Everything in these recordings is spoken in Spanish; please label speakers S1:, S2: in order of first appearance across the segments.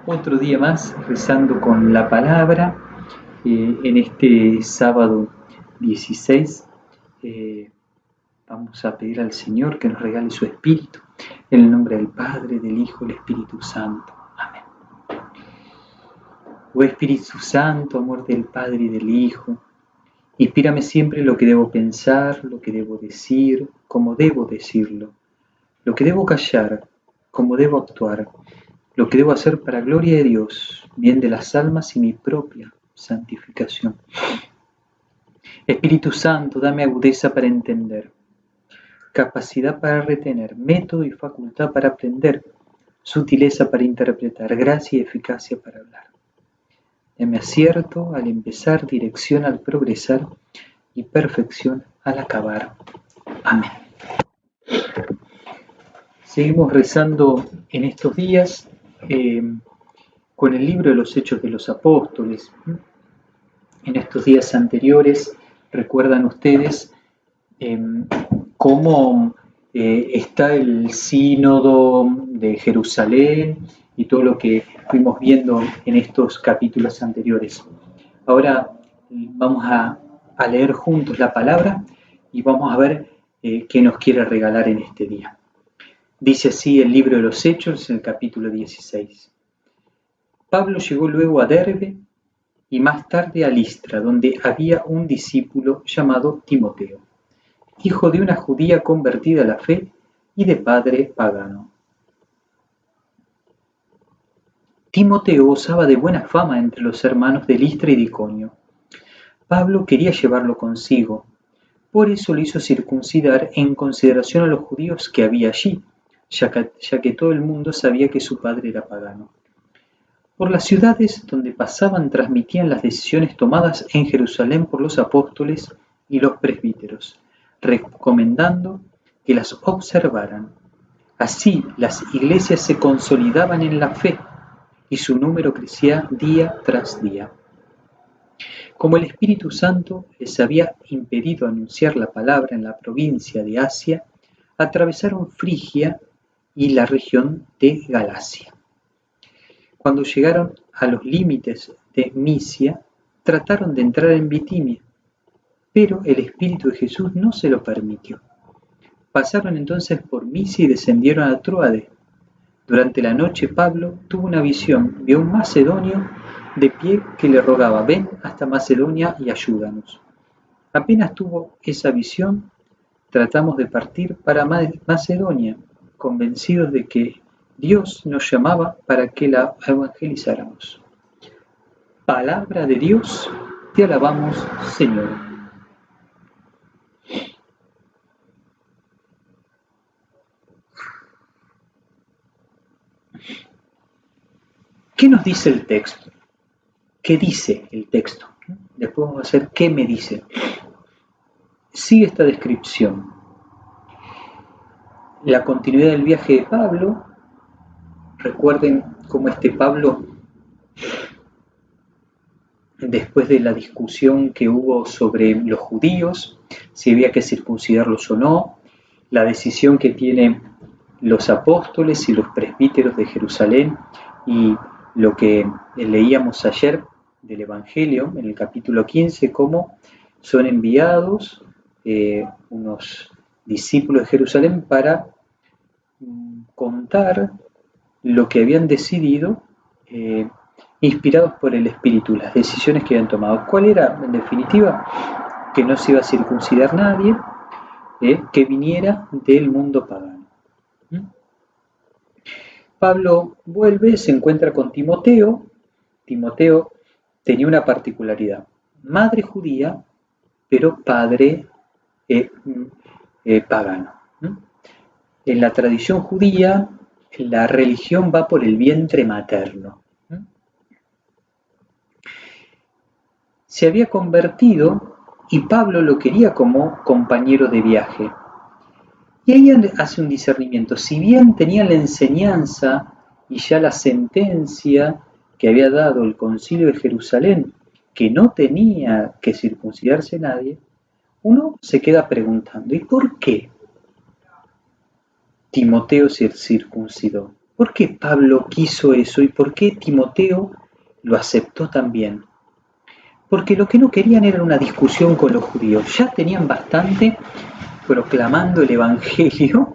S1: Otro día más rezando con la palabra en este sábado 16. Vamos a pedir al Señor que nos regale su Espíritu, en el nombre del Padre, del Hijo y del Espíritu Santo. Amén. Oh Espíritu Santo, amor del Padre y del Hijo, inspírame siempre lo que debo pensar, lo que debo decir, cómo debo decirlo, lo que debo callar, cómo debo actuar, lo que debo hacer para gloria de Dios, bien de las almas y mi propia santificación. Espíritu Santo, dame agudeza para entender, capacidad para retener, método y facultad para aprender, sutileza para interpretar, gracia y eficacia para hablar. Dame acierto al empezar, dirección al progresar y perfección al acabar. Amén. Seguimos rezando en estos días con el libro de los Hechos de los Apóstoles. En estos días anteriores, recuerdan ustedes cómo está el sínodo de Jerusalén y todo lo que fuimos viendo en estos capítulos anteriores. Ahora vamos a leer juntos la palabra y vamos a ver qué nos quiere regalar en este día. Dice así el libro de los Hechos en el capítulo 16. Pablo llegó luego a Derbe y más tarde a Listra, donde había un discípulo llamado Timoteo, hijo de una judía convertida a la fe y de padre pagano. Timoteo gozaba de buena fama entre los hermanos de Listra y de Iconio. Pablo quería llevarlo consigo, por eso lo hizo circuncidar en consideración a los judíos que había allí, ya que todo el mundo sabía que su padre era pagano. Por las ciudades donde pasaban transmitían las decisiones tomadas en Jerusalén por los apóstoles y los presbíteros, recomendando que las observaran. Así las iglesias se consolidaban en la fe y su número crecía día tras día. Como el Espíritu Santo les había impedido anunciar la palabra en la provincia de Asia, atravesaron Frigia y la región de Galacia. Cuando llegaron a los límites de Misia, trataron de entrar en Bitinia, pero el Espíritu de Jesús no se lo permitió. Pasaron entonces por Misia y descendieron a Tróade. Durante la noche Pablo tuvo una visión, vio un macedonio de pie que le rogaba: ven hasta Macedonia y ayúdanos. Apenas tuvo esa visión, tratamos de partir para Macedonia, convencidos de que Dios nos llamaba para que la evangelizáramos. Palabra de Dios, te alabamos, Señor. ¿Qué nos dice el texto? ¿Qué dice el texto? Después vamos a hacer ¿qué me dice? Sigue esta descripción. La continuidad del viaje de Pablo. Recuerden cómo Pablo, después de la discusión que hubo sobre los judíos, si había que circuncidarlos o no, la decisión que tienen los apóstoles y los presbíteros de Jerusalén y lo que leíamos ayer del Evangelio, en el capítulo 15, cómo son enviados unos discípulos de Jerusalén para contar lo que habían decidido, inspirados por el Espíritu, las decisiones que habían tomado. ¿Cuál era, en definitiva? Que no se iba a circuncidar nadie, que viniera del mundo pagano. Pablo vuelve, se encuentra con Timoteo. Timoteo tenía una particularidad: madre judía, pero padre pagano. En la tradición judía, la religión va por el vientre materno. Se había convertido y Pablo lo quería como compañero de viaje. Y ahí hace un discernimiento. Si bien tenía la enseñanza y ya la sentencia que había dado el Concilio de Jerusalén, que no tenía que circuncidarse nadie, uno se queda preguntando: ¿y por qué Timoteo se circuncidó? ¿Por qué Pablo quiso eso y por qué Timoteo lo aceptó también? Porque lo que no querían era una discusión con los judíos. Ya tenían bastante proclamando el Evangelio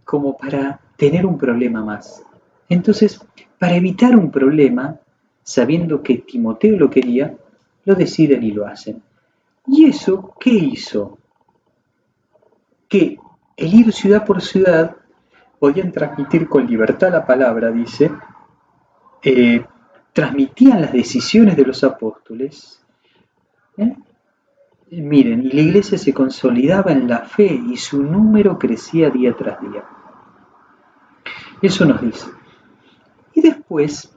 S1: como para tener un problema más. Entonces, para evitar un problema, sabiendo que Timoteo lo quería, lo deciden y lo hacen. ¿Y eso qué hizo? Que el ir ciudad por ciudad podían transmitir con libertad la palabra, dice, eh, transmitían las decisiones de los apóstoles, ¿eh? Miren, y la iglesia se consolidaba en la fe y su número crecía día tras día. Eso nos dice. Y después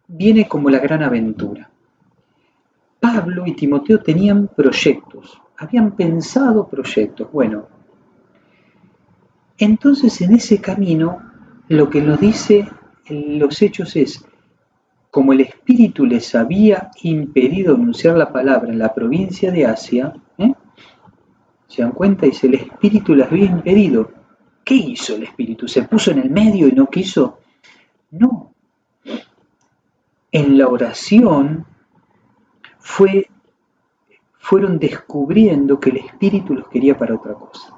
S1: viene como la gran aventura. Pablo y Timoteo tenían proyectos, habían pensado proyectos. Bueno, entonces en ese camino lo que nos dice en los hechos es, como el Espíritu les había impedido anunciar la palabra en la provincia de Asia, ¿se dan cuenta? Dice, el Espíritu les había impedido. ¿Qué hizo el Espíritu? ¿Se puso en el medio y no quiso? No. En la oración fueron descubriendo que el Espíritu los quería para otra cosa,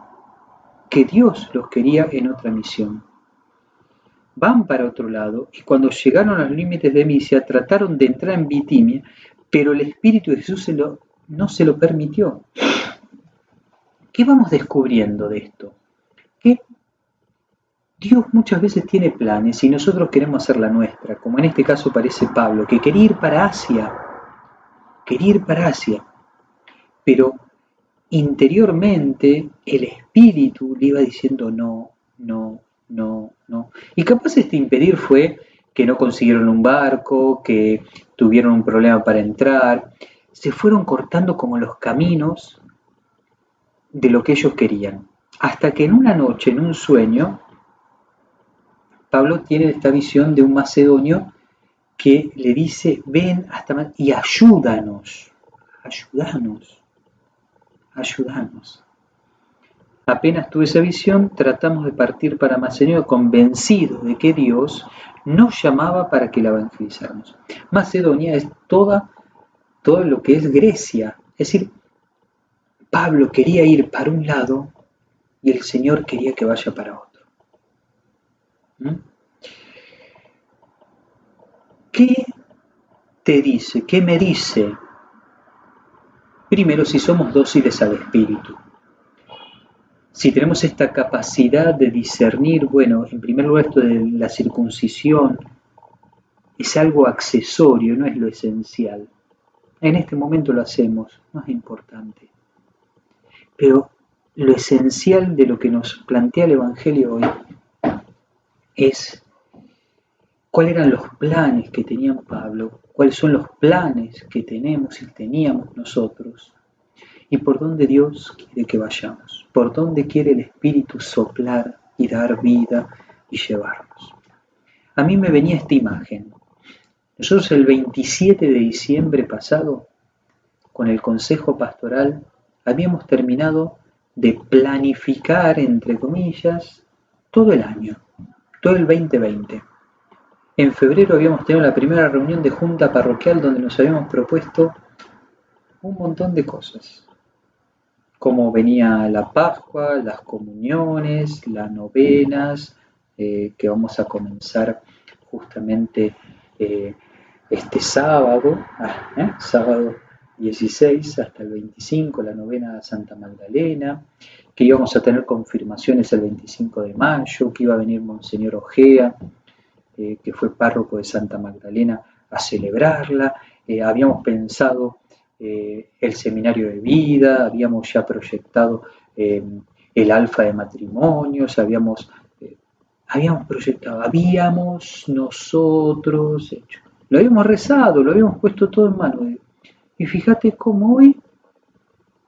S1: que Dios los quería en otra misión. Van para otro lado y cuando llegaron a los límites de Misia trataron de entrar en Bitimia, pero el Espíritu de Jesús no se lo permitió. ¿Qué vamos descubriendo de esto? Que Dios muchas veces tiene planes y nosotros queremos hacer la nuestra, como en este caso parece Pablo, que quería ir para Asia, pero interiormente el espíritu le iba diciendo no, no, no, no. Y capaz este impedir fue que no consiguieron un barco, que tuvieron un problema para entrar, se fueron cortando como los caminos de lo que ellos querían. Hasta que en una noche, en un sueño, Pablo tiene esta visión de un macedonio que le dice, ven hasta y ayúdanos, ayúdanos, ayúdanos. Apenas tuve esa visión, tratamos de partir para Macedonia convencidos de que Dios nos llamaba para que la evangelizáramos. Macedonia es todo lo que es Grecia, es decir, Pablo quería ir para un lado y el Señor quería que vaya para otro. ¿Qué te dice? ¿Qué me dice? Primero, si somos dóciles al Espíritu. Si tenemos esta capacidad de discernir, bueno, en primer lugar esto de la circuncisión es algo accesorio, no es lo esencial. En este momento lo hacemos, no es importante. Pero lo esencial de lo que nos plantea el Evangelio hoy es cuáles eran los planes que tenían Pablo, cuáles son los planes que tenemos y teníamos nosotros, y por dónde Dios quiere que vayamos, por dónde quiere el Espíritu soplar y dar vida y llevarnos. A mí me venía esta imagen. Nosotros el 27 de diciembre pasado, con el Consejo Pastoral, habíamos terminado de planificar, entre comillas, todo el año, todo el 2020. En febrero habíamos tenido la primera reunión de junta parroquial donde nos habíamos propuesto un montón de cosas. Cómo venía la Pascua, las comuniones, las novenas, que vamos a comenzar justamente este sábado, sábado 16 hasta el 25, la novena de Santa Magdalena, que íbamos a tener confirmaciones el 25 de mayo, que iba a venir Monseñor Ojea, que fue párroco de Santa Magdalena, a celebrarla. Habíamos pensado el seminario de vida, habíamos ya proyectado el alfa de matrimonios, habíamos proyectado, habíamos nosotros hecho. Lo habíamos rezado, lo habíamos puesto todo en manos de Dios. Y fíjate cómo hoy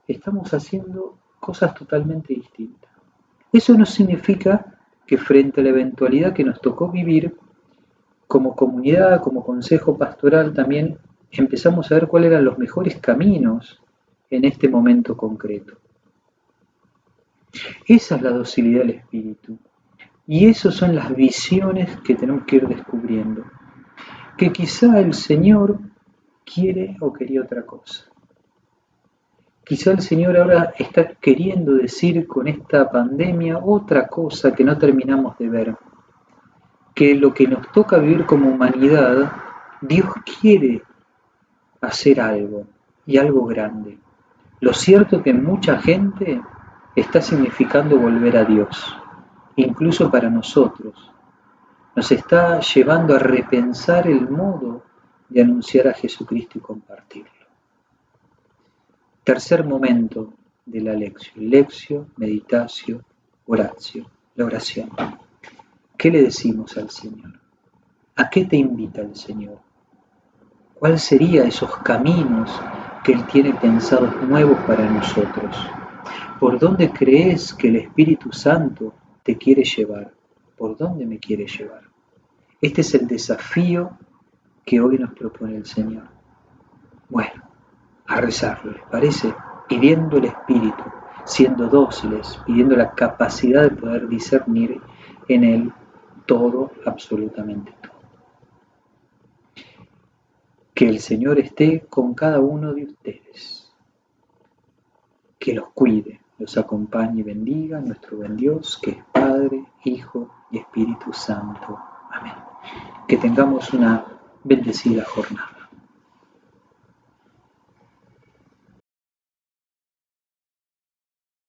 S1: estamos haciendo cosas totalmente distintas. Eso no significa que frente a la eventualidad que nos tocó vivir, como comunidad, como consejo pastoral, también empezamos a ver cuáles eran los mejores caminos en este momento concreto. Esa es la docilidad del Espíritu. Y esas son las visiones que tenemos que ir descubriendo. Que quizá el Señor quiere o quería otra cosa. Quizá el Señor ahora está queriendo decir con esta pandemia otra cosa que no terminamos de ver. Que lo que nos toca vivir como humanidad, Dios quiere hacer algo, y algo grande. Lo cierto es que mucha gente está significando volver a Dios, incluso para nosotros. Nos está llevando a repensar el modo de anunciar a Jesucristo y compartirlo. Tercer momento de la lección, lectio, meditatio, oratio, la oración. ¿Qué le decimos al Señor? ¿A qué te invita el Señor? ¿Cuáles serían esos caminos que Él tiene pensados nuevos para nosotros? ¿Por dónde crees que el Espíritu Santo te quiere llevar? ¿Por dónde me quiere llevar? Este es el desafío que hoy nos propone el Señor. Bueno, a rezarlo, ¿les parece? Pidiendo el Espíritu, siendo dóciles, pidiendo la capacidad de poder discernir en Él todo, absolutamente todo. Que el Señor esté con cada uno de ustedes, que los cuide, los acompañe y bendiga, nuestro buen Dios, que es Padre, Hijo y Espíritu Santo. Amén. Que tengamos una bendecida jornada.